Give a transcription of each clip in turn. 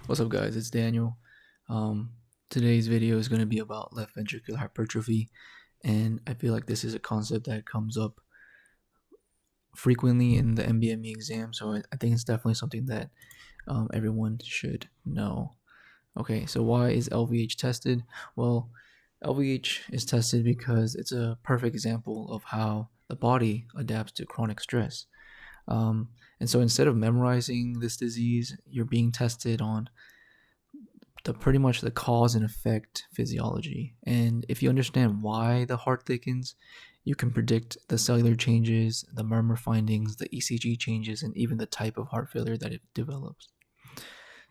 What's up, guys? It's Daniel. Um, Today's video is going to be about left ventricular hypertrophy, and I feel like this is a concept that comes up frequently in the MBME exam, so I think it's definitely something that everyone should know. Okay, so why is LVH tested? Well, LVH is tested because it's a perfect example of how the body adapts to chronic stress. And so instead of memorizing this disease, you're being tested on the pretty much the cause and effect physiology. And if you understand why the heart thickens, you can predict the cellular changes, the murmur findings, the ECG changes, and even the type of heart failure that it develops.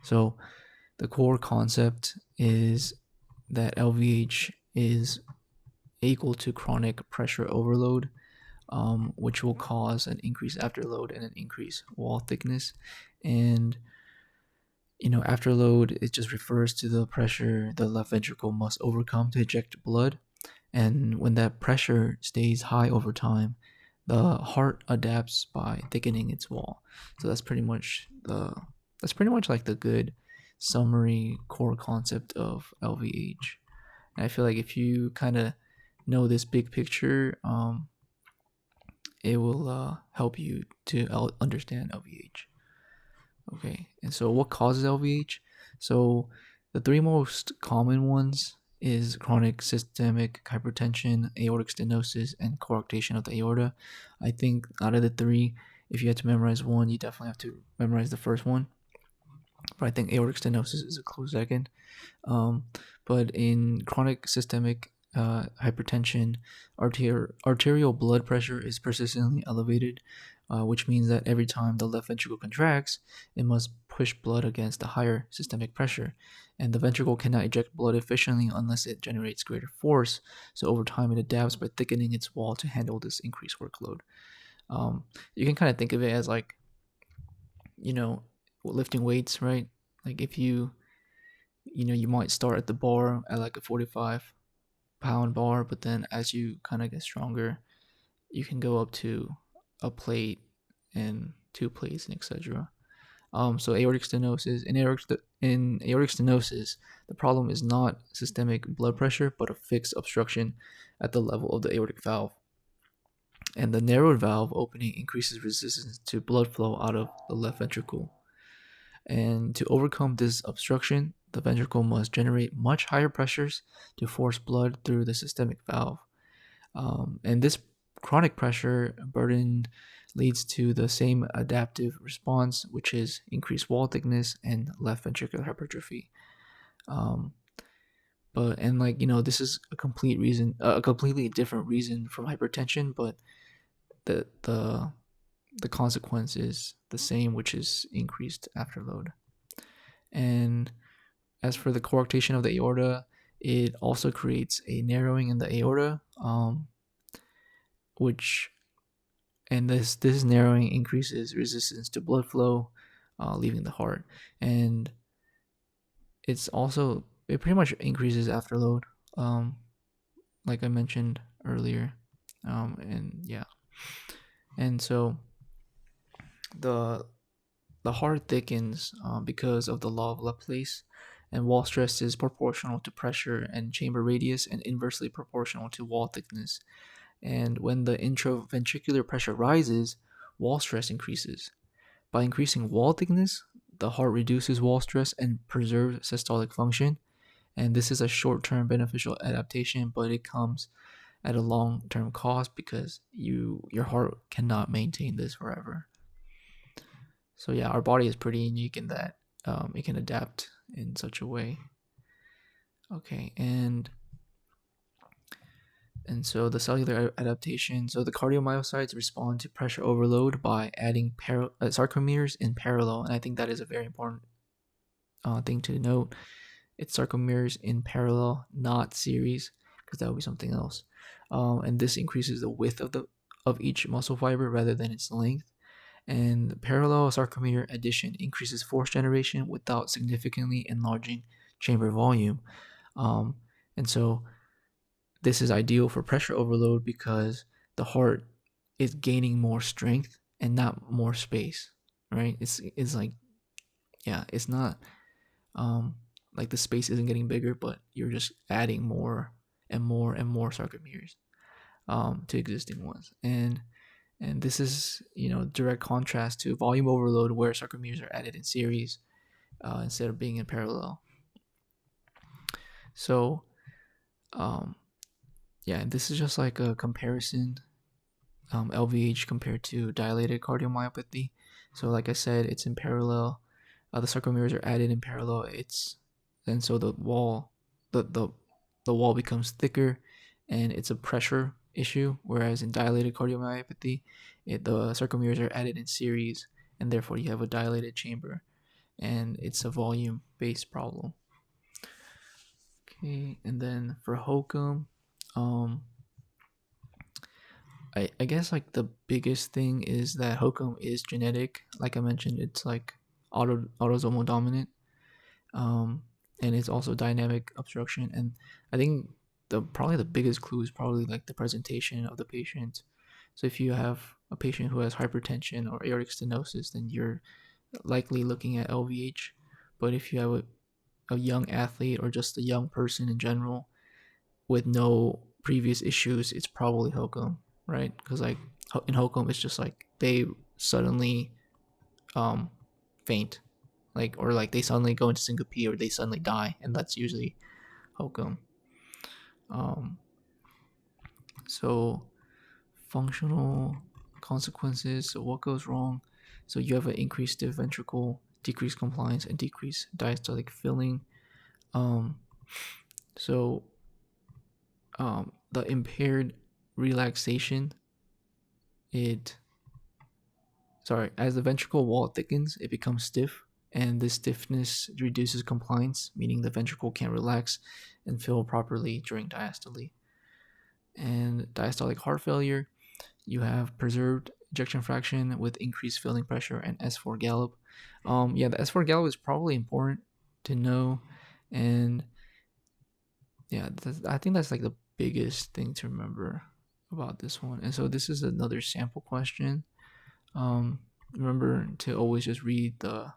So the core concept is that LVH is equal to chronic pressure overload, which will cause an increased afterload and an increased wall thickness. And afterload, it just refers to the pressure the left ventricle must overcome to eject blood. And when that pressure stays high over time, the heart adapts by thickening its wall. So that's pretty much like the good summary core concept of LVH. And I feel like if you kind of know this big picture, it will help you to understand LVH. Okay, and so what causes LVH? So the three most common ones is chronic systemic hypertension, aortic stenosis, and coarctation of the aorta. I think out of the three, if you had to memorize one, you definitely have to memorize the first one. But I think aortic stenosis is a close second. Um, but in chronic systemic hypertension, arterial blood pressure is persistently elevated, which means that every time the left ventricle contracts, it must push blood against the higher systemic pressure. And the ventricle cannot eject blood efficiently unless it generates greater force. So over time, it adapts by thickening its wall to handle this increased workload. Um, you can kind of think of it as like, you know, lifting weights, right? Like if you might start at the bar at like a 45-pound bar, but then as you kind of get stronger, you can go up to a plate and two plates and etc. So aortic stenosis in aortic stenosis, the problem is not systemic blood pressure, but a fixed obstruction at the level of the aortic valve. And the narrowed valve opening increases resistance to blood flow out of the left ventricle. And to overcome this obstruction, the ventricle must generate much higher pressures to force blood through the systemic valve. And this chronic pressure burden leads to the same adaptive response, which is increased wall thickness and left ventricular hypertrophy. Um, this is a completely different reason from hypertension, but the the the consequence is the same, which is increased afterload. And as for the coarctation of the aorta, it also creates a narrowing in the aorta, which and this narrowing increases resistance to blood flow, leaving the heart, and it pretty much increases afterload, like I mentioned earlier, and yeah, and so the the heart thickens because of the law of Laplace, and wall stress is proportional to pressure and chamber radius and inversely proportional to wall thickness. And when the intraventricular pressure rises, wall stress increases. By increasing wall thickness, the heart reduces wall stress and preserves systolic function. And this is a short term beneficial adaptation, but it comes at a long term cost because your heart cannot maintain this forever. So yeah, our body is pretty unique in that it can adapt in such a way. Okay, and so the cellular adaptation. So the cardiomyocytes respond to pressure overload by adding sarcomeres in parallel, and I think that is a very important thing to note. It's sarcomeres in parallel, not series, because that would be something else. And this increases the width of each muscle fiber rather than its length. And parallel sarcomere addition increases force generation without significantly enlarging chamber volume. And so this is ideal for pressure overload because the heart is gaining more strength and not more space, right? It's like, yeah, it's not like the space isn't getting bigger, but you're just adding more and more and more sarcomeres to existing ones. And this is, direct contrast to volume overload, where sarcomeres are added in series instead of being in parallel. So yeah, this is just like a comparison, LVH compared to dilated cardiomyopathy. So like I said, it's in parallel. The sarcomeres are added in parallel. And so the wall becomes thicker, and it's a pressure issue. Whereas in dilated cardiomyopathy, the sarcomeres are added in series, and therefore you have a dilated chamber, and it's a volume based problem. Okay, and then for HOCM, um, I guess like the biggest thing is that HOCM is genetic. Like I mentioned, it's like autosomal dominant, um, and it's also dynamic obstruction. And I think probably the biggest clue is probably like the presentation of the patient. So if you have a patient who has hypertension or aortic stenosis, then you're likely looking at LVH. But if you have a young athlete or just a young person in general with no previous issues, it's probably HOCM, right? Because like in HOCM, it's just like they suddenly um, faint, like, or like they suddenly go into syncope, or they suddenly die, and that's usually HOCM. Um, so functional consequences. So what goes wrong? So you have an increased stiff ventricle, decreased compliance, and decreased diastolic filling. Um, so the impaired relaxation, as the ventricle wall thickens, it becomes stiff, and this stiffness reduces compliance, meaning the ventricle can't relax and fill properly during diastole. And diastolic heart failure, you have preserved ejection fraction with increased filling pressure and S4 gallop. The S4 gallop is probably important to know, and yeah, I think that's like the biggest thing to remember about this one. And so this is another sample question. Remember to always just read the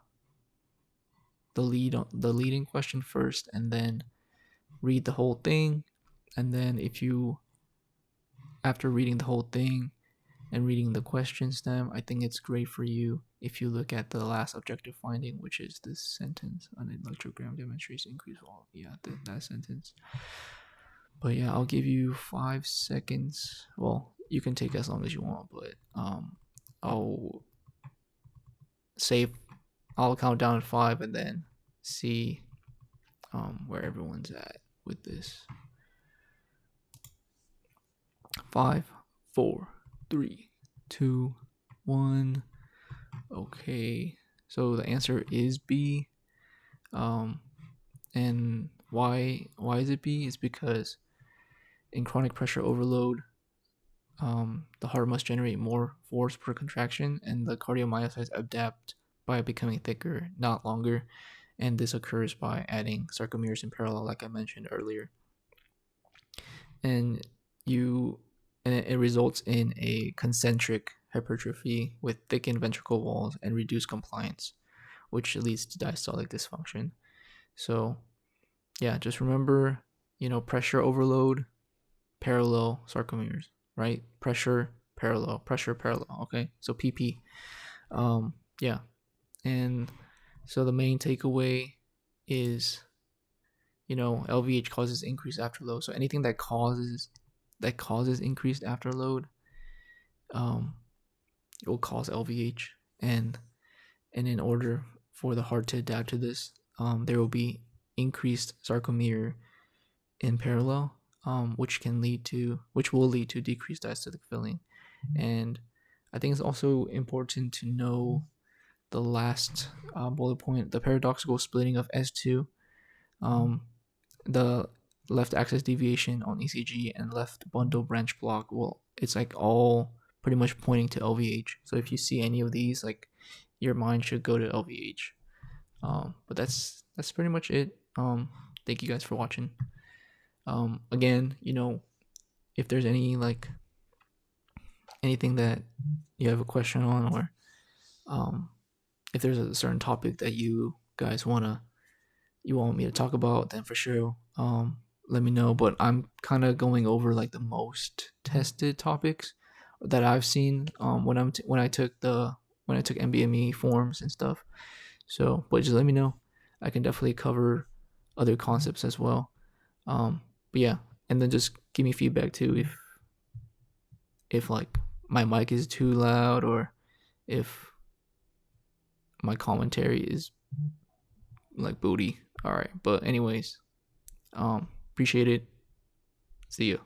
leading question first, and then read the whole thing. And then if you, after reading the whole thing and reading the question stem, I think it's great for you if you look at the last objective finding, which is this sentence: an electrogram demonstrates increased volume. Yeah, that sentence. But yeah, I'll give you 5 seconds. Well, you can take as long as you want, but I'll save. I'll count down to 5 and then see where everyone's at with this. 5, 4, 3, 2, 1. Okay, so the answer is B. And why is it B? Is because in chronic pressure overload, the heart must generate more force per contraction, and the cardiomyocytes adapt by becoming thicker, not longer. And this occurs by adding sarcomeres in parallel, like I mentioned earlier. And it results in a concentric hypertrophy with thickened ventricle walls and reduced compliance, which leads to diastolic dysfunction. So yeah, just remember, pressure overload, parallel sarcomeres, right? Pressure, parallel, okay? So PP. Yeah. And so the main takeaway is, LVH causes increased afterload. So anything that causes increased afterload, it will cause LVH. And in order for the heart to adapt to this, there will be increased sarcomere in parallel, which will lead to decreased diastolic filling. And I think it's also important to know the last bullet point: the paradoxical splitting of S2, the left axis deviation on ECG and left bundle branch block. Well, it's like all pretty much pointing to LVH. So if you see any of these, like, your mind should go to LVH. But that's pretty much it. Thank you guys for watching. Again, if there's anything that you have a question on, or if there's a certain topic that you guys want to you want me to talk about, then for sure, let me know. But I'm kind of going over like the most tested topics that I've seen when I took MBME forms and stuff. So, but just let me know. I can definitely cover other concepts as well. But yeah, and then just give me feedback too if like my mic is too loud, or if my commentary is like booty. All right, but anyways, appreciate it. See you.